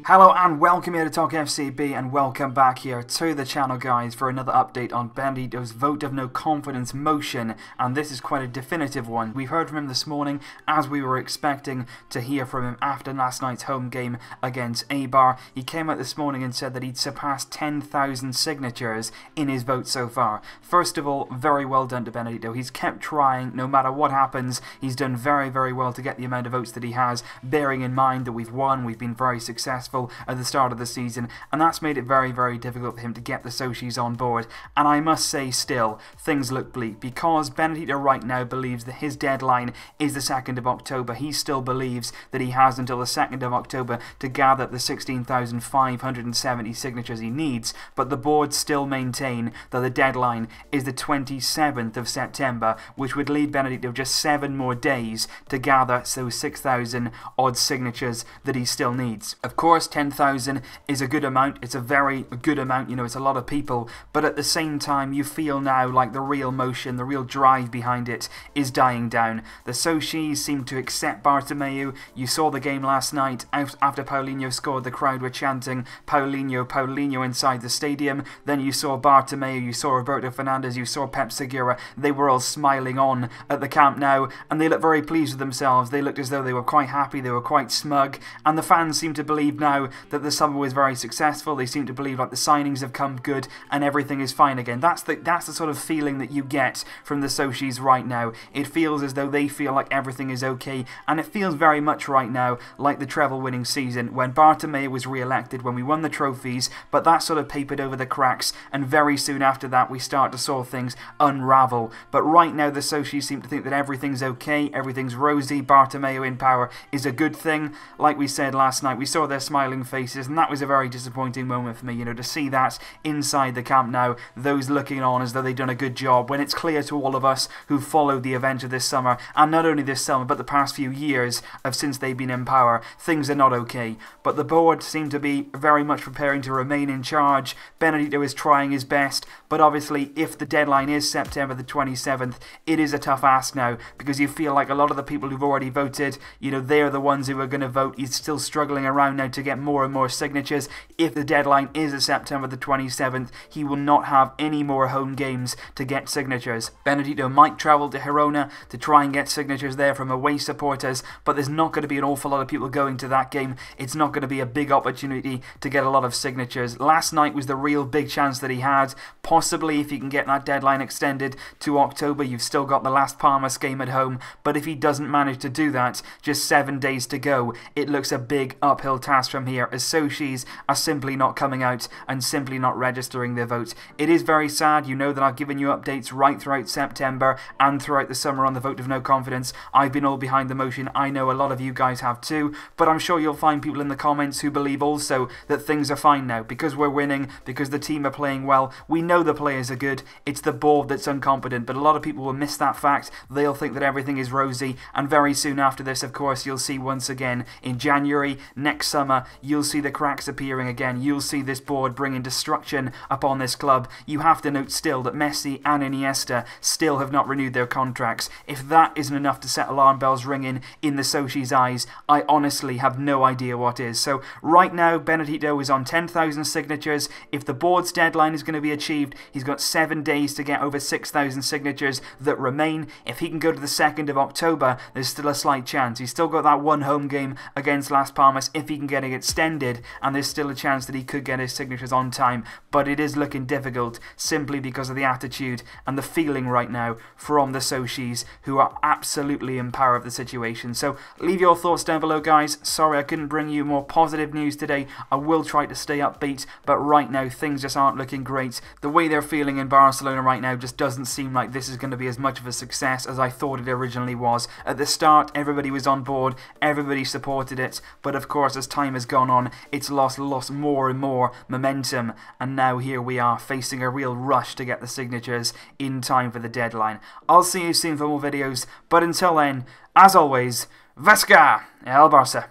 Hello and welcome here to Talk FCB, and welcome back here to the channel, guys, for another update on Benedito's vote of no confidence motion, and this is quite a definitive one. We heard from him this morning, as we were expecting to hear from him after last night's home game against Eibar. He came out this morning and said that he'd surpassed 10,000 signatures in his vote so far. First of all, very well done to Benedito. He's kept trying no matter what happens. He's done very, very well to get the amount of votes that he has, bearing in mind that we've won, we've been very successful at the start of the season, and that's made it very, very difficult for him to get the Sochis on board. And I must say, still, things look bleak, because Benedito right now believes that his deadline is the 2nd of October. He still believes that he has until the 2nd of October to gather the 16,570 signatures he needs, but the board still maintain that the deadline is the 27th of September, which would leave Benedito just 7 more days to gather those 6,000 odd signatures that he still needs. Of course, 10,000 is a good amount. It's a very good amount, you know, it's a lot of people, but at the same time you feel now like the real motion, the real drive behind it is dying down. The Sochis seem to accept Bartomeu. You saw the game last night. After Paulinho scored, the crowd were chanting Paulinho, Paulinho inside the stadium. Then you saw Bartomeu, you saw Roberto Fernandes, you saw Pep Segura. They were all smiling on at the Camp Nou, and they looked very pleased with themselves. They looked as though they were quite happy, they were quite smug, and the fans seem to believe now that the summer was very successful. They seem to believe like the signings have come good and everything is fine again. That's the sort of feeling that you get from the Sochis right now. It feels as though they feel like everything is okay, and it feels very much right now like the treble winning season when Bartomeu was re-elected, when we won the trophies, but that sort of papered over the cracks, and very soon after that we start to saw things unravel. But right now the Sochis seem to think that everything's okay, everything's rosy. Bartomeu in power is a good thing. Like we said last night, we saw their smiling faces, and that was a very disappointing moment for me, you know, to see that inside the Camp Nou, those looking on as though they'd done a good job, when it's clear to all of us who followed the event of this summer, and not only this summer but the past few years of since they've been in power, things are not okay. But the board seem to be very much preparing to remain in charge. Benedito is trying his best, but obviously if the deadline is September the 27th, it is a tough ask now, because you feel like a lot of the people who've already voted, you know, they're the ones who are going to vote. He's still struggling around now to get more and more signatures. If the deadline is September the 27th, he will not have any more home games to get signatures. Benedito might travel to Girona to try and get signatures there from away supporters, but there's not going to be an awful lot of people going to that game. It's not going to be a big opportunity to get a lot of signatures. Last night was the real big chance that he had. Possibly if he can get that deadline extended to October, you've still got the Las Palmas game at home, but if he doesn't manage to do that, just 7 days to go, it looks a big uphill task from here, as Sochis are simply not coming out and simply not registering their votes. It is very sad. You know that I've given you updates right throughout September and throughout the summer on the vote of no confidence. I've been all behind the motion. I know a lot of you guys have too, but I'm sure you'll find people in the comments who believe also that things are fine now, because we're winning, because the team are playing well. We know the players are good. It's the board that's incompetent, but a lot of people will miss that fact. They'll think that everything is rosy, and very soon after this, of course, you'll see once again in January next summer, you'll see the cracks appearing again. You'll see this board bringing destruction upon this club. You have to note still that Messi and Iniesta still have not renewed their contracts. If that isn't enough to set alarm bells ringing in the Sochis' eyes, I honestly have no idea what is. So right now, Benedito is on 10,000 signatures. If the board's deadline is going to be achieved, he's got 7 days to get over 6,000 signatures that remain. If he can go to the 2nd of October, there's still a slight chance. He's still got that one home game against Las Palmas if he can get it extended, and there's still a chance that he could get his signatures on time, but it is looking difficult simply because of the attitude and the feeling right now from the Sochis, who are absolutely in power of the situation. So leave your thoughts down below, guys. Sorry I couldn't bring you more positive news today. I will try to stay upbeat, but right now things just aren't looking great. The way they're feeling in Barcelona right now just doesn't seem like this is going to be as much of a success as I thought it originally was. At the start, everybody was on board, everybody supported it, but of course as time has gone on, it's lost more and more momentum, and now here we are facing a real rush to get the signatures in time for the deadline. I'll see you soon for more videos, but until then, as always, Vesca El Barça.